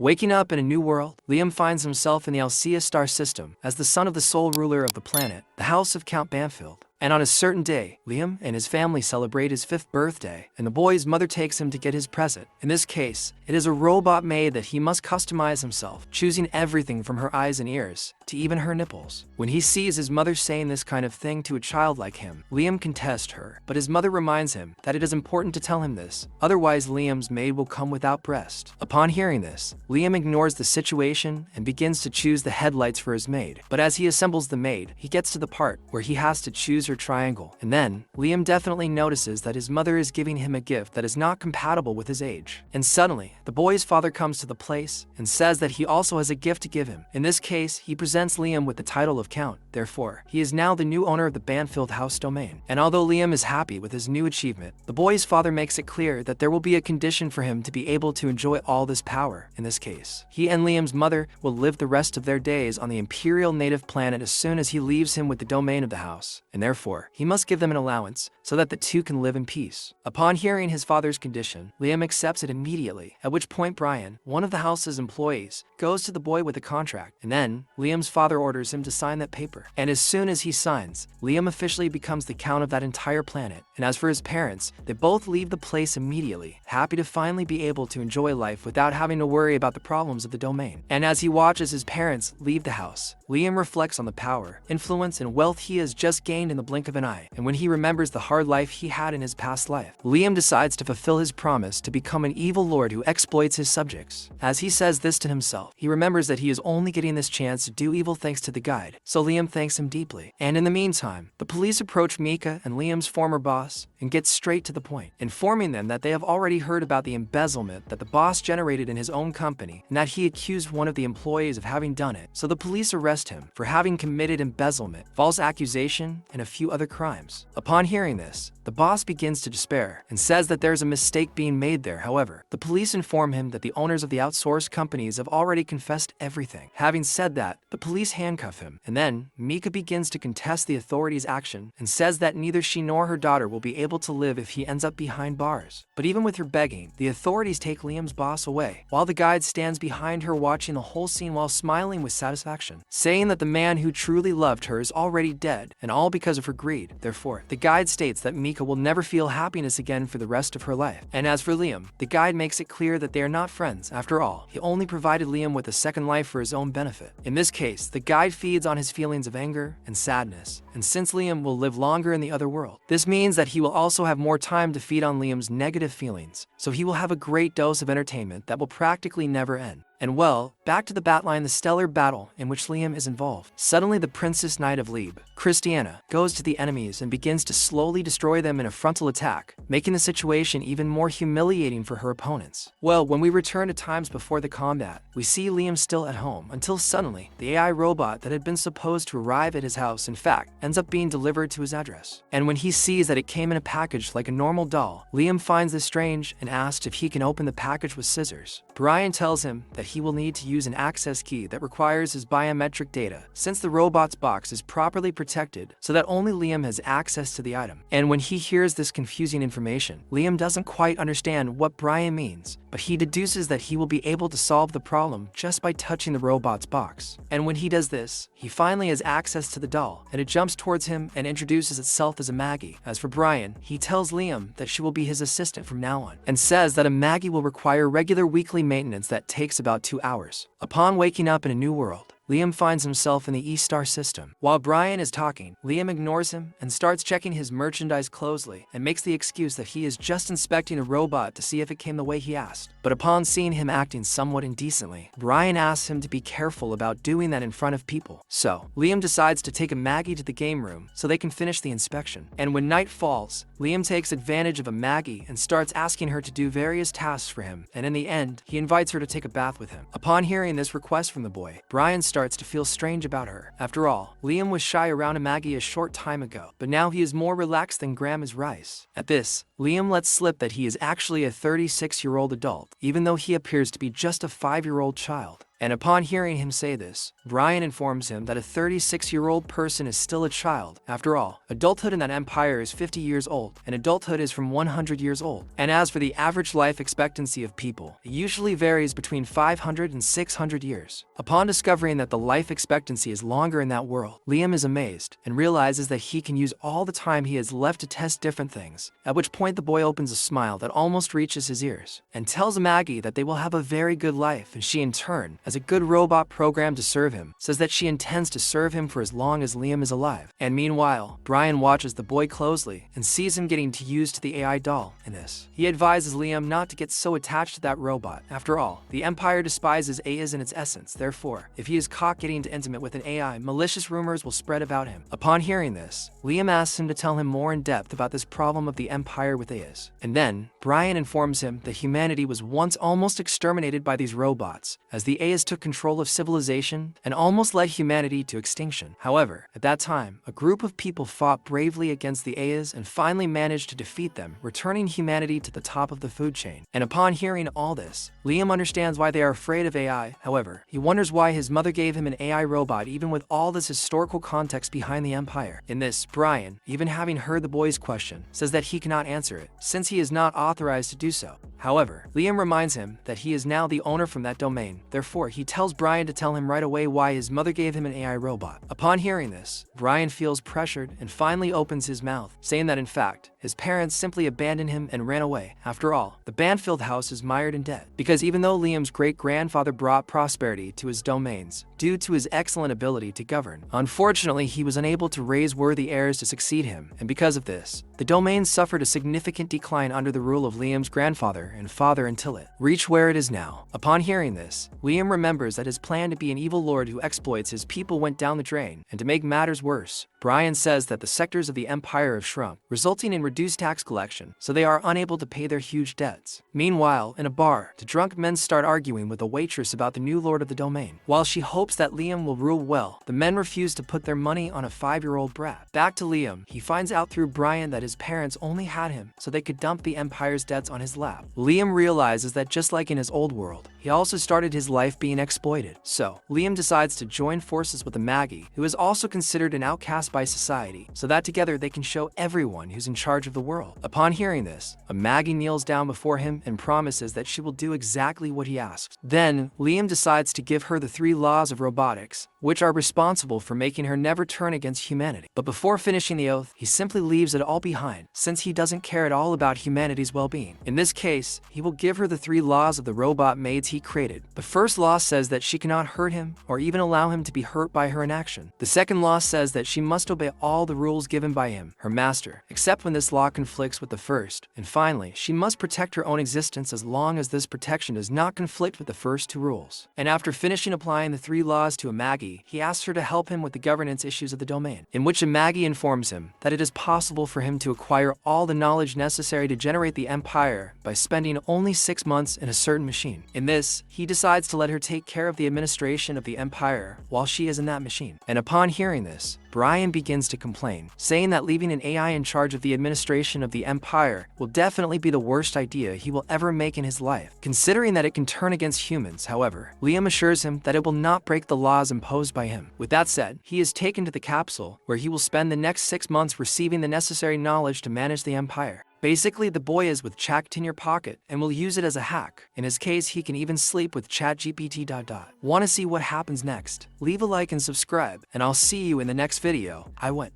Waking up in a new world, Liam finds himself in the Alcea star system as the son of the sole ruler of the planet, the House of Count Banfield. And on a certain day, Liam and his family celebrate his 5th birthday, and the boy's mother takes him to get his present. In this case, it is a robot maid that he must customize himself, choosing everything from her eyes and ears to even her nipples. When he sees his mother saying this kind of thing to a child like him, Liam can test her, but his mother reminds him that it is important to tell him this, otherwise Liam's maid will come without breast. Upon hearing this, Liam ignores the situation and begins to choose the headlights for his maid. But as he assembles the maid, he gets to the part where he has to choose her triangle, and then Liam definitely notices that his mother is giving him a gift that is not compatible with his age. And suddenly, the boy's father comes to the place and says that he also has a gift to give him. In this case, he presents Liam with the title of Count. Therefore, he is now the new owner of the Banfield House domain. And although Liam is happy with his new achievement, the boy's father makes it clear that there will be a condition for him to be able to enjoy all this power. In this case, he and Liam's mother will live the rest of their days on the Imperial native planet as soon as he leaves him with the domain of the house, and therefore, he must give them an allowance so that the two can live in peace. Upon hearing his father's condition, Liam accepts it immediately, at which point Brian, one of the house's employees, goes to the boy with a contract, and then Liam's father orders him to sign that paper. And as soon as he signs, Liam officially becomes the count of that entire planet. And as for his parents, they both leave the place immediately, happy to finally be able to enjoy life without having to worry about the problems of the domain. And as he watches his parents leave the house, Liam reflects on the power, influence, and wealth he has just gained in the blink of an eye. And when he remembers the hard life he had in his past life, Liam decides to fulfill his promise to become an evil lord who exploits his subjects. As he says this to himself, he remembers that he is only getting this chance to do evil thanks to the guide, so Liam thanks him deeply. And in the meantime, the police approach Mika and Liam's former boss and get straight to the point, informing them that they have already heard about the embezzlement that the boss generated in his own company and that he accused one of the employees of having done it. So the police arrest him for having committed embezzlement, false accusation, and a few other crimes. Upon hearing this, the boss begins to despair and says that there's a mistake being made there. However, the police inform him that the owners of the outsourced companies have already confessed everything. Having said that, the police handcuff him, and then Mika begins to contest the authorities' action and says that neither she nor her daughter will be able to live if he ends up behind bars. But even with her begging, the authorities take Liam's boss away, while the guide stands behind her watching the whole scene while smiling with satisfaction, saying that the man who truly loved her is already dead, and all because of her greed. Therefore, the guide states that Mika will never feel happiness again for the rest of her life. And as for Liam, the guide makes it clear that they are not friends. After all, he only provided Liam with a second life for his own benefit. In this case, the guide feeds on his feelings of anger and sadness, and since Liam will live longer in the other world, this means that he will also have more time to feed on Liam's negative feelings, so he will have a great dose of entertainment that will practically never end. And well, back to the Batline, the stellar battle in which Liam is involved. Suddenly the Princess Knight of Lebe, Christiana, goes to the enemies and begins to slowly destroy them in a frontal attack, making the situation even more humiliating for her opponents. Well, when we return to times before the combat, we see Liam still at home, until suddenly, the AI robot that had been supposed to arrive at his house in fact ends up being delivered to his address. And when he sees that it came in a package like a normal doll, Liam finds this strange and asks if he can open the package with scissors. Brian tells him that he will need to use an access key that requires his biometric data, since the robot's box is properly protected so that only Liam has access to the item. And when he hears this confusing information, Liam doesn't quite understand what Brian means, but he deduces that he will be able to solve the problem just by touching the robot's box. And when he does this, he finally has access to the doll, and it jumps towards him and introduces itself as a Maggie. As for Brian, he tells Liam that she will be his assistant from now on, and says that a Maggie will require regular weekly maintenance that takes about 2 hours. Upon waking up in a new world, Liam finds himself in the E-Star system. While Brian is talking, Liam ignores him and starts checking his merchandise closely and makes the excuse that he is just inspecting a robot to see if it came the way he asked. But upon seeing him acting somewhat indecently, Brian asks him to be careful about doing that in front of people. So, Liam decides to take a Maggie to the game room so they can finish the inspection. And when night falls, Liam takes advantage of a Maggie and starts asking her to do various tasks for him, and in the end, he invites her to take a bath with him. Upon hearing this request from the boy, Brian starts to feel strange about her. After all, Liam was shy around a Maggie a short time ago, but now he is more relaxed than Graham is rice. At this, Liam lets slip that he is actually a 36-year-old adult, even though he appears to be just a 5-year-old child. And upon hearing him say this, Brian informs him that a 36-year-old person is still a child. After all, adulthood in that empire is 50 years old, and adulthood is from 100 years old. And as for the average life expectancy of people, it usually varies between 500 and 600 years. Upon discovering that the life expectancy is longer in that world, Liam is amazed and realizes that he can use all the time he has left to test different things, at which point the boy opens a smile that almost reaches his ears and tells Maggie that they will have a very good life, and she in turn, as a good robot programmed to serve him, says that she intends to serve him for as long as Liam is alive. And meanwhile, Brian watches the boy closely and sees him getting used to the AI doll in this. He advises Liam not to get so attached to that robot. After all, the Empire despises AIs in its essence. Therefore, if he is caught getting too intimate with an AI, malicious rumors will spread about him. Upon hearing this, Liam asks him to tell him more in depth about this problem of the Empire with AIs. And then, Brian informs him that humanity was once almost exterminated by these robots, as the AIs took control of civilization and almost led humanity to extinction. However, at that time, a group of people fought bravely against the AIs and finally managed to defeat them, returning humanity to the top of the food chain. And upon hearing all this, Liam understands why they are afraid of AI. However, he wonders why his mother gave him an AI robot even with all this historical context behind the Empire. In this, Brian, even having heard the boy's question, says that he cannot answer it, since he is not authorized to do so. However, Liam reminds him that he is now the owner from that domain. Therefore, he tells Brian to tell him right away why his mother gave him an AI robot. Upon hearing this, Brian feels pressured and finally opens his mouth, saying that in fact, his parents simply abandoned him and ran away. After all, the Banfield house is mired in debt, because even though Liam's great-grandfather brought prosperity to his domains due to his excellent ability to govern, unfortunately he was unable to raise worthy heirs to succeed him, and because of this, the domain suffered a significant decline under the rule of Liam's grandfather and father until it reached where it is now. Upon hearing this, Liam remembers that his plan to be an evil lord who exploits his people went down the drain, and to make matters worse, Brian says that the sectors of the Empire have shrunk, resulting in reduced tax collection, so they are unable to pay their huge debts. Meanwhile, in a bar, the drunk men start arguing with a waitress about the new lord of the domain. While she hopes that Liam will rule well, the men refuse to put their money on a 5-year-old brat. Back to Liam, he finds out through Brian that his parents only had him so they could dump the Empire's debts on his lap. Liam realizes that just like in his old world, he also started his life being exploited. So, Liam decides to join forces with a Maggie, who is also considered an outcast by society, so that together they can show everyone who's in charge of the world. Upon hearing this, a Maggie kneels down before him and promises that she will do exactly what he asks. Then, Liam decides to give her the 3 laws of robotics, which are responsible for making her never turn against humanity. But before finishing the oath, he simply leaves it all behind, since he doesn't care at all about humanity's well-being. In this case, he will give her the 3 laws of the robot maids he created. The first law says that she cannot hurt him or even allow him to be hurt by her inaction. The second law says that she must obey all the rules given by him, her master, except when this law conflicts with the first. And finally, she must protect her own existence as long as this protection does not conflict with the first 2 rules. And after finishing applying the 3 laws to a Maggie, he asks her to help him with the governance issues of the domain, in which a Maggie informs him that it is possible for him to acquire all the knowledge necessary to generate the Empire by spending only 6 months in a certain machine. In this, he decides to let her take care of the administration of the Empire while she is in that machine. And upon hearing this, Brian begins to complain, saying that leaving an AI in charge of the administration of the Empire will definitely be the worst idea he will ever make in his life, considering that it can turn against humans. However, Liam assures him that it will not break the laws imposed by him. With that said, he is taken to the capsule, where he will spend the next 6 months receiving the necessary knowledge to manage the Empire. Basically, the boy is with chat in your pocket and will use it as a hack. In his case, he can even sleep with ChatGPT. Want to see what happens next? Leave a like and subscribe, and I'll see you in the next video. I went.